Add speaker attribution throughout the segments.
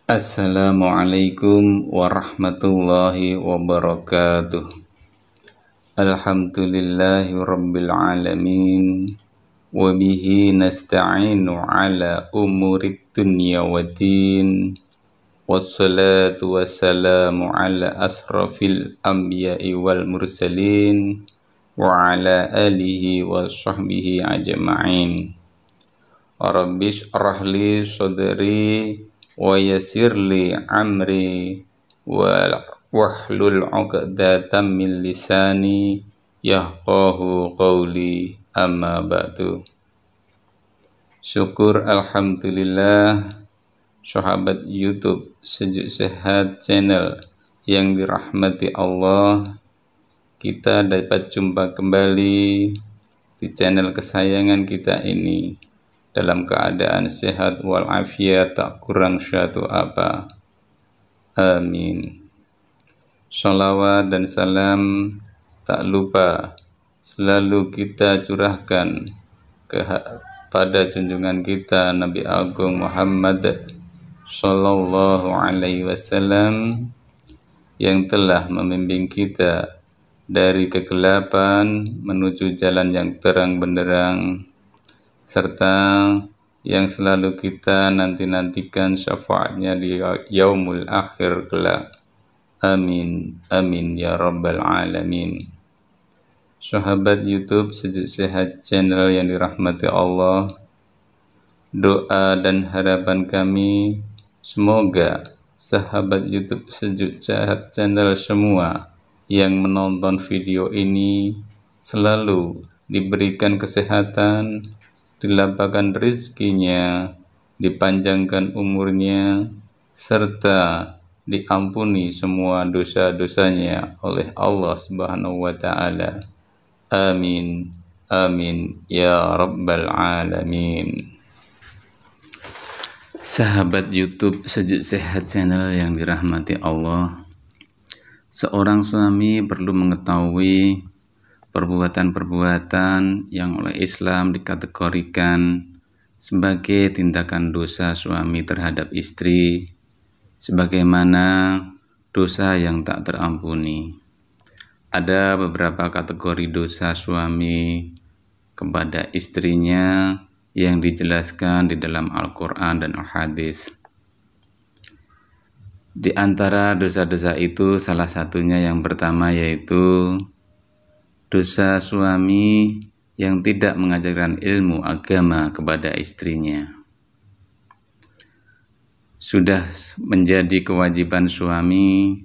Speaker 1: Assalamualaikum warahmatullahi wabarakatuh. Alhamdulillahi rabbil alamin. Wabihi nasta'inu ala umurid dunya waddin. Wassalatu wassalamu ala asrafil anbiya'i wal mursalin. Wa ala alihi wa sahbihi ajma'in. Rabbi shrah li sadri wa yassirli amri wahlul 'uqdatam min lisani yafqahu qawli, amma ba'du. Syukur alhamdulillah, sahabat YouTube Sejuk Sehat channel yang dirahmati Allah, kita dapat jumpa kembali di channel kesayangan kita ini dalam keadaan sehat walafiat, tak kurang suatu apa. Amin. Sholawat dan salam tak lupa selalu kita curahkan kepada junjungan kita Nabi Agung Muhammad Sallallahu Alaihi Wasallam yang telah membimbing kita dari kegelapan menuju jalan yang terang benderang, serta yang selalu kita nanti-nantikan syafaatnya di yaumul akhir kelak. Amin, amin ya rabbal alamin. Sahabat YouTube Sejuk Sehat channel yang dirahmati Allah, doa dan harapan kami semoga sahabat YouTube Sejuk Sehat channel semua yang menonton video ini selalu diberikan kesehatan, dilapangkan rezekinya, dipanjangkan umurnya, serta diampuni semua dosa-dosanya oleh Allah Subhanahu wa Ta'ala. Amin, amin ya rabbal alamin. Sahabat YouTube Sejuk Sehat channel yang dirahmati Allah, seorang suami perlu mengetahui perbuatan-perbuatan yang oleh Islam dikategorikan sebagai tindakan dosa suami terhadap istri, sebagaimana dosa yang tak terampuni. Ada beberapa kategori dosa suami kepada istrinya yang dijelaskan di dalam Al-Quran dan Al-Hadis. Di antara dosa-dosa itu salah satunya yang pertama yaitu dosa suami yang tidak mengajarkan ilmu agama kepada istrinya. Sudah menjadi kewajiban suami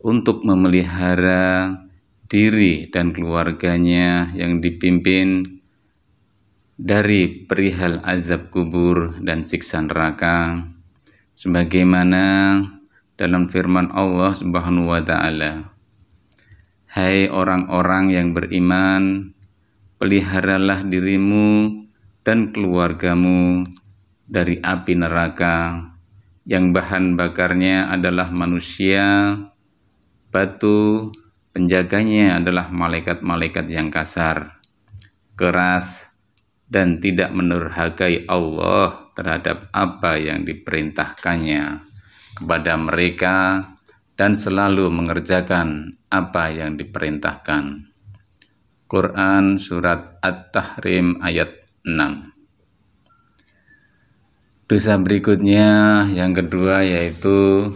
Speaker 1: untuk memelihara diri dan keluarganya yang dipimpin dari perihal azab kubur dan siksa neraka, sebagaimana dalam firman Allah Subhanahu wa Ta'ala, hai orang-orang yang beriman, peliharalah dirimu dan keluargamu dari api neraka yang bahan bakarnya adalah manusia, batu, penjaganya adalah malaikat-malaikat yang kasar, keras, dan tidak menurhakai Allah terhadap apa yang diperintahkannya kepada mereka, dan selalu mengerjakan apa yang diperintahkan. Quran Surat At-Tahrim ayat 6. Dosa berikutnya yang kedua yaitu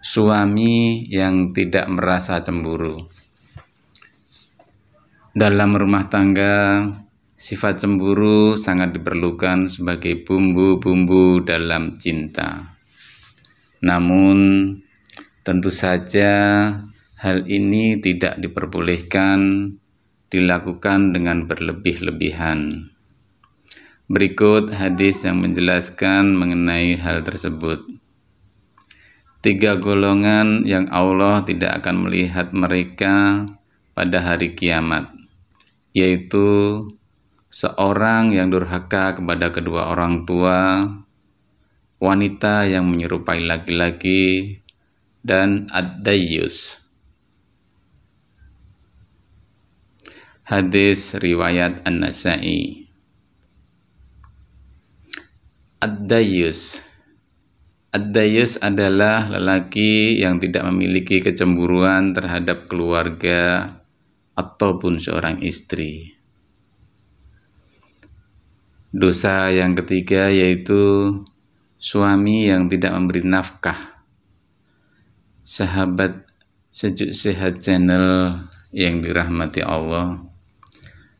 Speaker 1: suami yang tidak merasa cemburu. Dalam rumah tangga, sifat cemburu sangat diperlukan sebagai bumbu-bumbu dalam cinta. Namun tentu saja hal ini tidak diperbolehkan dilakukan dengan berlebih-lebihan. Berikut hadis yang menjelaskan mengenai hal tersebut. 3 golongan yang Allah tidak akan melihat mereka pada hari kiamat, yaitu seorang yang durhaka kepada kedua orang tua, wanita yang menyerupai laki-laki, dan ad-dayyus. Hadis riwayat An-Nasa'i. Ad-dayyus Ad-dayus adalah lelaki yang tidak memiliki kecemburuan terhadap keluarga ataupun seorang istri. Dosa yang ketiga yaitu suami yang tidak memberi nafkah. Sahabat Sejuk Sehat Channel yang dirahmati Allah,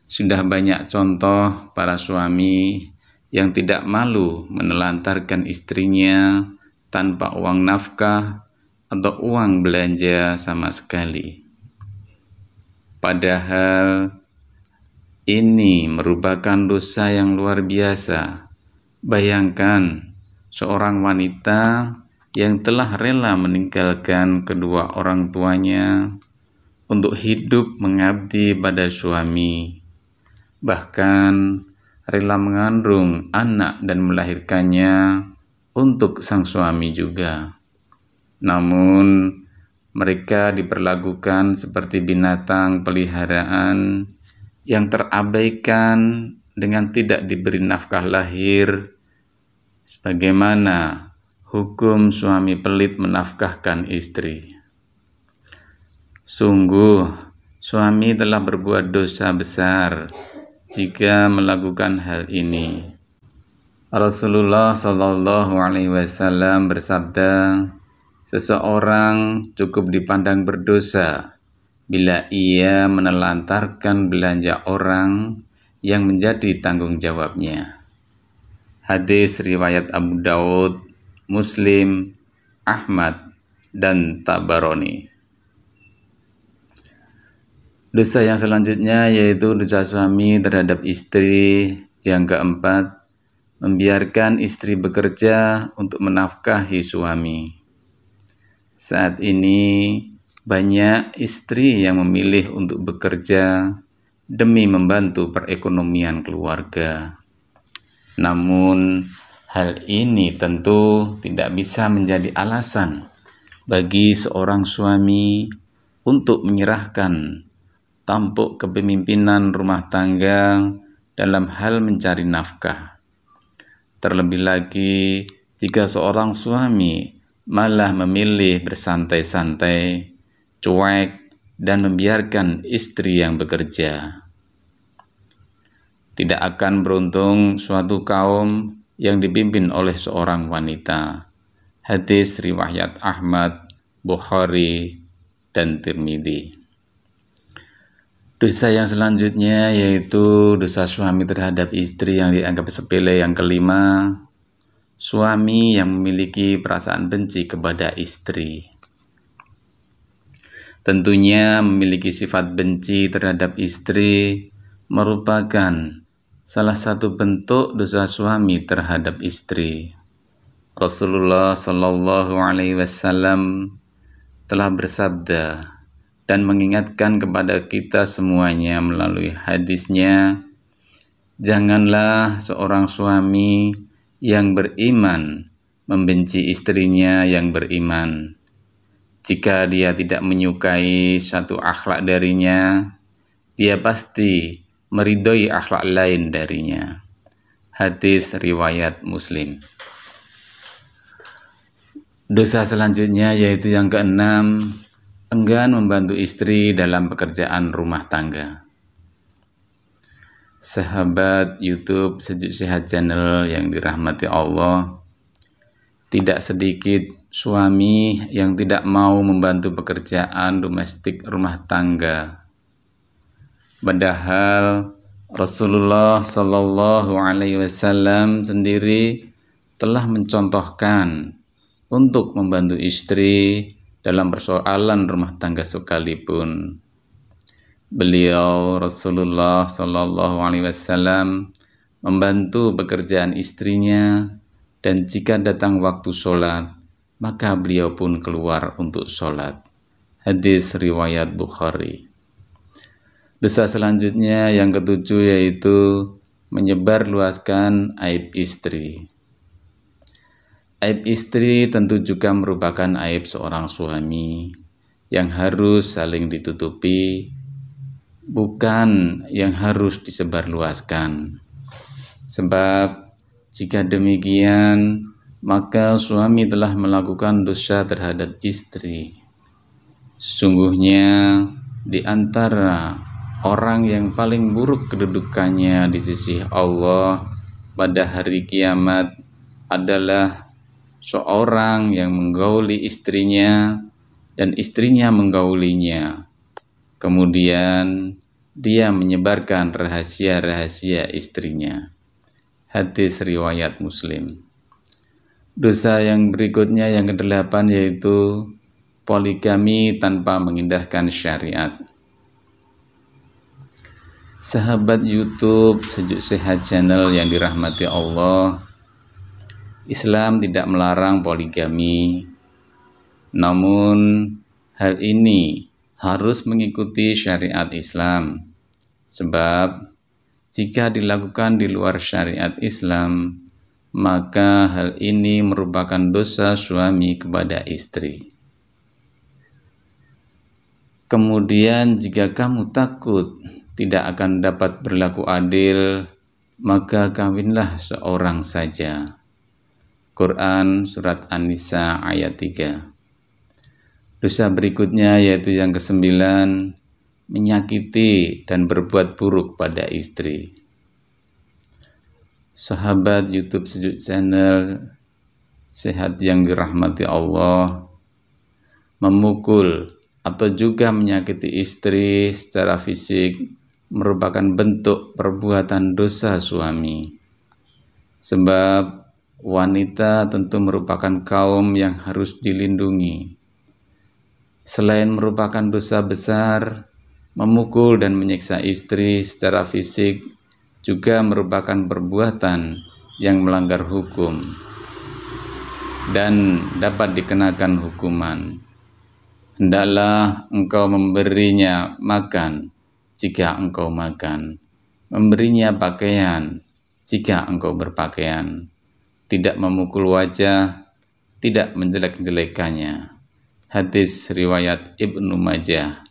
Speaker 1: sudah banyak contoh para suami yang tidak malu menelantarkan istrinya tanpa uang nafkah atau uang belanja sama sekali. Padahal ini merupakan dosa yang luar biasa. Bayangkan seorang wanita yang telah rela meninggalkan kedua orang tuanya untuk hidup mengabdi pada suami, bahkan rela mengandung anak dan melahirkannya untuk sang suami juga. Namun mereka diperlakukan seperti binatang peliharaan yang terabaikan dengan tidak diberi nafkah lahir, sebagaimana hukum suami pelit menafkahkan istri. Sungguh suami telah berbuat dosa besar jika melakukan hal ini. Rasulullah Shallallahu Alaihi Wasallam bersabda, seseorang cukup dipandang berdosa bila ia menelantarkan belanja orang yang menjadi tanggung jawabnya. Hadis riwayat Abu Daud, Muslim, Ahmad, dan Tabarani. Dosa yang selanjutnya yaitu dosa suami terhadap istri. Yang keempat, membiarkan istri bekerja untuk menafkahi suami. Saat ini banyak istri yang memilih untuk bekerja demi membantu perekonomian keluarga. Namun hal ini tentu tidak bisa menjadi alasan bagi seorang suami untuk menyerahkan tampuk kepemimpinan rumah tangga dalam hal mencari nafkah. Terlebih lagi jika seorang suami malah memilih bersantai-santai, cuek, dan membiarkan istri yang bekerja. Tidak akan beruntung suatu kaum yang dipimpin oleh seorang wanita. Hadis riwayat Ahmad, Bukhari, dan Tirmidzi. Dosa yang selanjutnya yaitu dosa suami terhadap istri yang dianggap sepele. Yang kelima, suami yang memiliki perasaan benci kepada istri. Tentunya memiliki sifat benci terhadap istri merupakan salah satu bentuk dosa suami terhadap istri. Rasulullah Shallallahu Alaihi Wasallam telah bersabda dan mengingatkan kepada kita semuanya melalui hadisnya, janganlah seorang suami yang beriman membenci istrinya yang beriman. Jika dia tidak menyukai satu akhlak darinya, dia pasti meridhoi akhlak lain darinya. Hadis riwayat Muslim. Dosa selanjutnya yaitu yang keenam, enggan membantu istri dalam pekerjaan rumah tangga. Sahabat YouTube Sejuk Sehat Channel yang dirahmati Allah, tidak sedikit suami yang tidak mau membantu pekerjaan domestik rumah tangga. Padahal Rasulullah Shallallahu Alaihi Wasallam sendiri telah mencontohkan untuk membantu istri dalam persoalan rumah tangga sekalipun. Beliau Rasulullah Shallallahu Alaihi Wasallam membantu pekerjaan istrinya, dan jika datang waktu sholat, maka beliau pun keluar untuk sholat. Hadis riwayat Bukhari. Dosa selanjutnya yang ketujuh yaitu menyebarluaskan aib istri. Aib istri tentu juga merupakan aib seorang suami yang harus saling ditutupi, bukan yang harus disebarluaskan. Sebab jika demikian, maka suami telah melakukan dosa terhadap istri. Sesungguhnya di antara orang yang paling buruk kedudukannya di sisi Allah pada hari kiamat adalah seorang yang menggauli istrinya dan istrinya menggaulinya. Kemudian dia menyebarkan rahasia-rahasia istrinya. Hadis riwayat Muslim. Dosa yang berikutnya yang ke-8 yaitu poligami tanpa mengindahkan syariat. Sahabat YouTube Sejuk Sehat Channel yang dirahmati Allah, Islam tidak melarang poligami, namun hal ini harus mengikuti syariat Islam. Sebab jika dilakukan di luar syariat Islam, maka hal ini merupakan dosa suami kepada istri. Kemudian jika kamu takut tidak akan dapat berlaku adil, maka kawinlah seorang saja. Quran Surat An-Nisa ayat 3. Dosa berikutnya yaitu yang ke-9, menyakiti dan berbuat buruk pada istri. Sahabat YouTube Sejuk Channel Sehat yang dirahmati Allah, memukul atau juga menyakiti istri secara fisik merupakan bentuk perbuatan dosa suami. Sebab wanita tentu merupakan kaum yang harus dilindungi. Selain merupakan dosa besar, memukul dan menyiksa istri secara fisik juga merupakan perbuatan yang melanggar hukum dan dapat dikenakan hukuman. Hendaklah engkau memberinya makan jika engkau makan, memberinya pakaian jika engkau berpakaian, tidak memukul wajah, tidak menjelek-jelekannya. Hadis riwayat Ibnu Majah.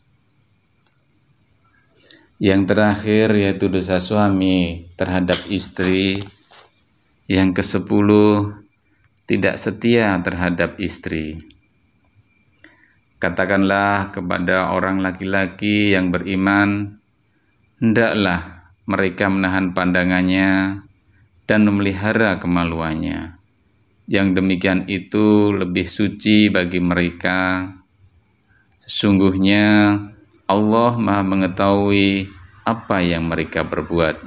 Speaker 1: Yang terakhir yaitu dosa suami terhadap istri. Yang ke-10, tidak setia terhadap istri. Katakanlah kepada orang laki-laki yang beriman, hendaklah mereka menahan pandangannya dan memelihara kemaluannya. Yang demikian itu lebih suci bagi mereka. Sesungguhnya Allah Maha mengetahui apa yang mereka perbuat.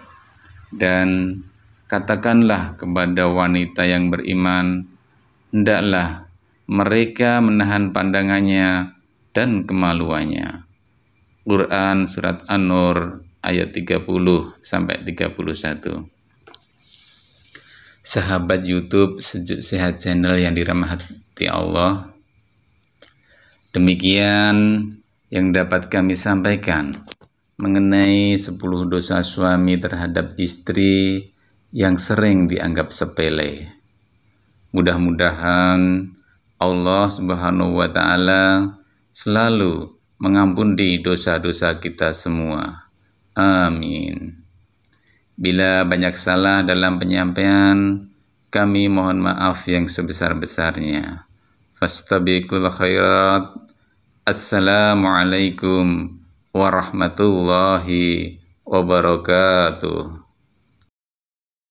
Speaker 1: Dan katakanlah kepada wanita yang beriman, hendaklah mereka menahan pandangannya dan kemaluannya. Quran Surat An-Nur ayat 30-31. Sahabat YouTube Sejuk Sehat Channel yang dirahmati Allah, demikian yang dapat kami sampaikan mengenai 10 dosa suami terhadap istri yang sering dianggap sepele. Mudah-mudahan Allah Subhanahu wa Ta'ala selalu mengampuni dosa-dosa kita semua. Amin. Bila banyak salah dalam penyampaian, kami mohon maaf yang sebesar-besarnya. Fastabiqul khairat. Assalamualaikum warahmatullahi wabarakatuh.